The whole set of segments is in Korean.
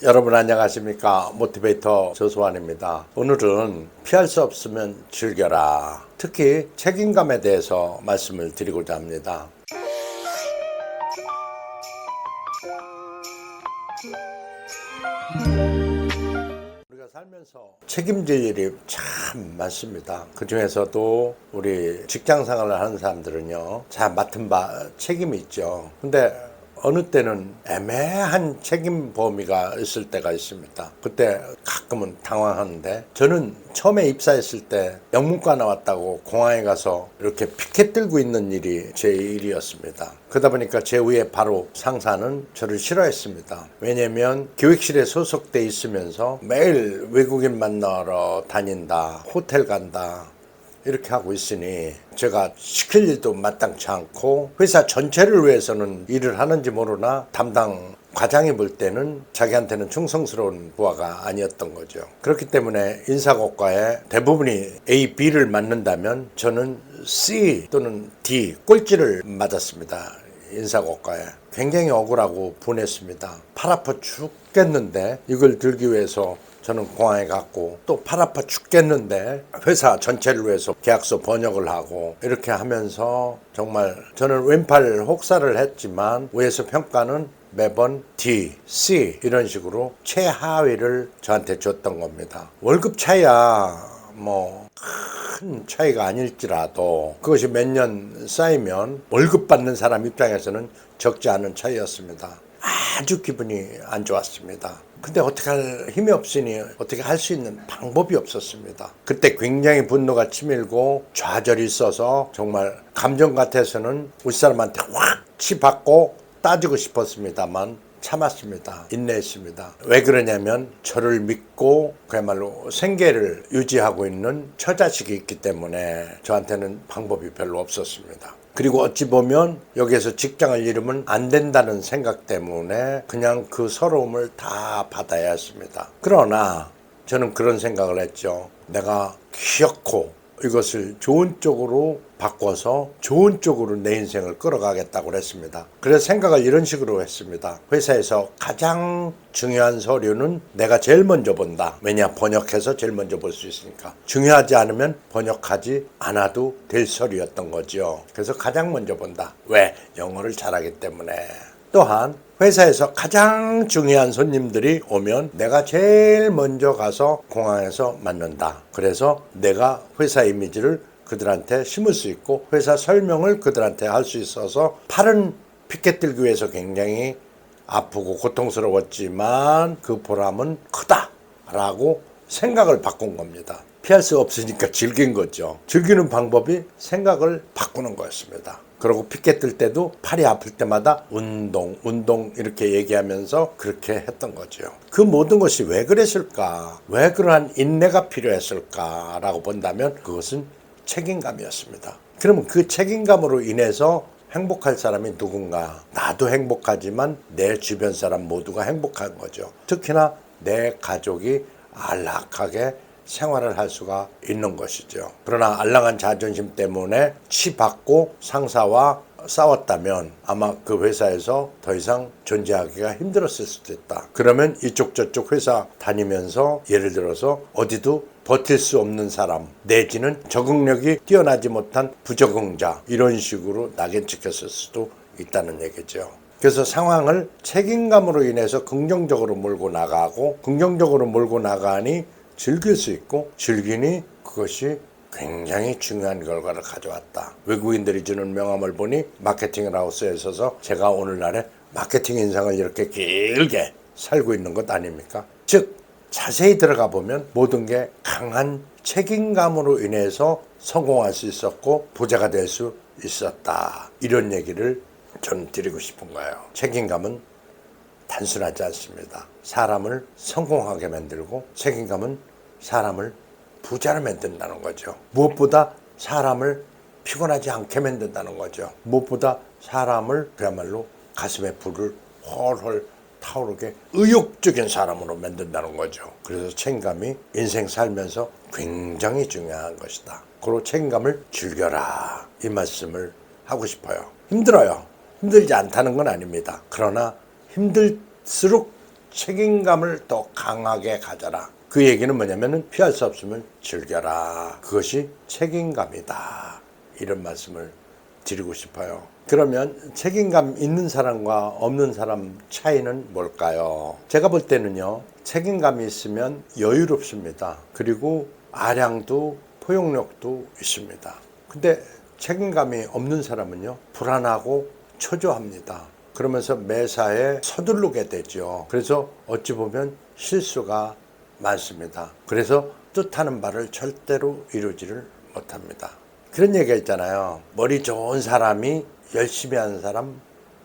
여러분 안녕하십니까? 모티베이터 조수환입니다. 오늘은 피할 수 없으면 즐겨라. 특히 책임감에 대해서 말씀을 드리고자 합니다. 우리가 살면서 책임질 일이 참 많습니다. 그 중에서도 우리 직장 생활을 하는 사람들은요, 자, 맡은 바 책임이 있죠. 근데 어느 때는 애매한 책임 범위가 있을 때가 있습니다. 그때 가끔은 당황하는데, 저는 처음에 입사했을 때 영문과 나왔다고 공항에 가서 이렇게 피켓 들고 있는 일이 제 일이었습니다. 그러다 보니까 제 위에 바로 상사는 저를 싫어했습니다. 왜냐면 기획실에 소속돼 있으면서 매일 외국인 만나러 다닌다, 호텔 간다, 이렇게 하고 있으니 제가 시킬 일도 마땅치 않고 회사 전체를 위해서는 일을 하는지 모르나 담당 과장이 볼 때는 자기한테는 충성스러운 부하가 아니었던 거죠. 그렇기 때문에 인사고과에 대부분이 A, B를 맞는다면 저는 C 또는 D 꼴찌를 맞았습니다. 인사고과에. 굉장히 억울하고 분했습니다. 팔 아파 죽겠는데 이걸 들기 위해서 저는 공항에 갔고, 또 팔 아파 죽겠는데 회사 전체를 위해서 계약서 번역을 하고, 이렇게 하면서 정말 저는 왼팔 혹사를 했지만 위에서 평가는 매번 D, C 이런 식으로 최하위를 저한테 줬던 겁니다. 월급 차이야 뭐 큰 차이가 아닐지라도 그것이 몇 년 쌓이면 월급 받는 사람 입장에서는 적지 않은 차이였습니다. 아주 기분이 안 좋았습니다. 근데 어떻게 할 힘이 없으니 어떻게 할 수 있는 방법이 없었습니다. 그때 굉장히 분노가 치밀고 좌절이 있어서 정말 감정 같아서는 우리 사람한테 확 치받고 따지고 싶었습니다만 참았습니다. 인내했습니다. 왜 그러냐면 저를 믿고 그야말로 생계를 유지하고 있는 처자식이 있기 때문에 저한테는 방법이 별로 없었습니다. 그리고 어찌 보면 여기에서 직장을 잃으면 안 된다는 생각 때문에 그냥 그 서러움을 다 받아야 했습니다. 그러나 저는 그런 생각을 했죠. 내가 기어코 이것을 좋은 쪽으로 바꿔서 좋은 쪽으로 내 인생을 끌어가겠다고 했습니다. 그래서 생각을 이런 식으로 했습니다. 회사에서 가장 중요한 서류는 내가 제일 먼저 본다. 왜냐? 번역해서 제일 먼저 볼 수 있으니까. 중요하지 않으면 번역하지 않아도 될 서류였던 거죠. 그래서 가장 먼저 본다. 왜? 영어를 잘하기 때문에. 또한 회사에서 가장 중요한 손님들이 오면 내가 제일 먼저 가서 공항에서 만난다. 그래서 내가 회사 이미지를 그들한테 심을 수 있고 회사 설명을 그들한테 할 수 있어서 팔은 피켓 들기 위해서 굉장히 아프고 고통스러웠지만 그 보람은 크다라고 생각을 바꾼 겁니다. 피할 수 없으니까 즐긴 거죠. 즐기는 방법이 생각을 바꾸는 거였습니다. 그리고 피켓 들 때도 팔이 아플 때마다 운동 이렇게 얘기하면서 그렇게 했던 거죠. 그 모든 것이 왜 그랬을까? 왜 그러한 인내가 필요했을까라고 본다면 그것은 책임감이었습니다. 그러면 그 책임감으로 인해서 행복할 사람이 누군가? 나도 행복하지만 내 주변 사람 모두가 행복한 거죠. 특히나 내 가족이 안락하게 생활을 할 수가 있는 것이죠. 그러나 알랑한 자존심 때문에 치받고 상사와 싸웠다면 아마 그 회사에서 더 이상 존재하기가 힘들었을 수도 있다. 그러면 이쪽 저쪽 회사 다니면서 예를 들어서 어디도 버틸 수 없는 사람 내지는 적응력이 뛰어나지 못한 부적응자 이런 식으로 낙인 찍혔을 수도 있다는 얘기죠. 그래서 상황을 책임감으로 인해서 긍정적으로 몰고 나가고 긍정적으로 몰고 나가니 즐길 수 있고 즐기니 그것이 굉장히 중요한 결과를 가져왔다. 외국인들이 주는 명함을 보니 마케팅 하우스에 있어서 제가 오늘날에 마케팅 인생을 이렇게 길게 살고 있는 것 아닙니까? 즉 자세히 들어가 보면 모든 게 강한 책임감으로 인해서 성공할 수 있었고 부자가 될 수 있었다. 이런 얘기를 저는 드리고 싶은 거예요. 책임감은 단순하지 않습니다. 사람을 성공하게 만들고 책임감은 사람을 부자로 만든다는 거죠. 무엇보다 사람을 피곤하지 않게 만든다는 거죠. 무엇보다 사람을 그야말로 가슴에 불을 헐헐 타오르게 의욕적인 사람으로 만든다는 거죠. 그래서 책임감이 인생 살면서 굉장히 중요한 것이다. 그리고 책임감을 즐겨라. 이 말씀을 하고 싶어요. 힘들어요. 힘들지 않다는 건 아닙니다. 그러나 힘들수록 책임감을 더 강하게 가져라. 그 얘기는 뭐냐면은 피할 수 없으면 즐겨라. 그것이 책임감이다. 이런 말씀을 드리고 싶어요. 그러면 책임감 있는 사람과 없는 사람 차이는 뭘까요? 제가 볼 때는요, 책임감이 있으면 여유롭습니다. 그리고 아량도 포용력도 있습니다. 근데 책임감이 없는 사람은요, 불안하고 초조합니다. 그러면서 매사에 서두르게 되죠. 그래서 어찌 보면 실수가 많습니다. 그래서 뜻하는 바를 절대로 이루지를 못합니다. 그런 얘기가 있잖아요. 머리 좋은 사람이 열심히 하는 사람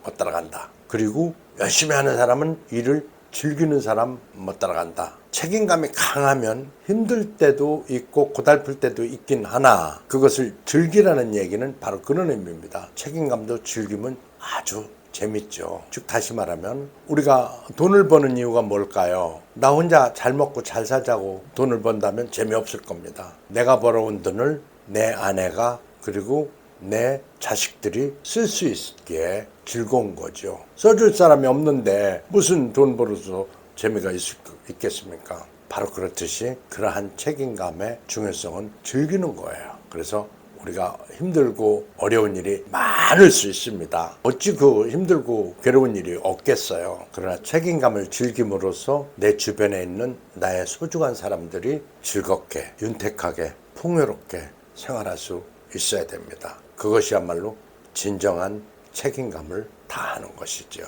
못 따라간다. 그리고 열심히 하는 사람은 일을 즐기는 사람 못 따라간다. 책임감이 강하면 힘들 때도 있고 고달플 때도 있긴 하나 그것을 즐기라는 얘기는 바로 그런 의미입니다. 책임감도 즐기면 아주 재밌죠. 즉 다시 말하면 우리가 돈을 버는 이유가 뭘까요? 나 혼자 잘 먹고 잘 살자고 돈을 번다면 재미없을 겁니다. 내가 벌어온 돈을 내 아내가 그리고 내 자식들이 쓸 수 있기에 즐거운 거죠. 써줄 사람이 없는데 무슨 돈 벌어서 재미가 있겠습니까? 바로 그렇듯이 그러한 책임감의 중요성은 즐기는 거예요. 그래서 우리가 힘들고 어려운 일이 많을 수 있습니다. 어찌 그 힘들고 괴로운 일이 없겠어요. 그러나 책임감을 즐김으로써 내 주변에 있는 나의 소중한 사람들이 즐겁게, 윤택하게, 풍요롭게 생활할 수 있어야 됩니다. 그것이야말로 진정한 책임감을 다하는 것이죠.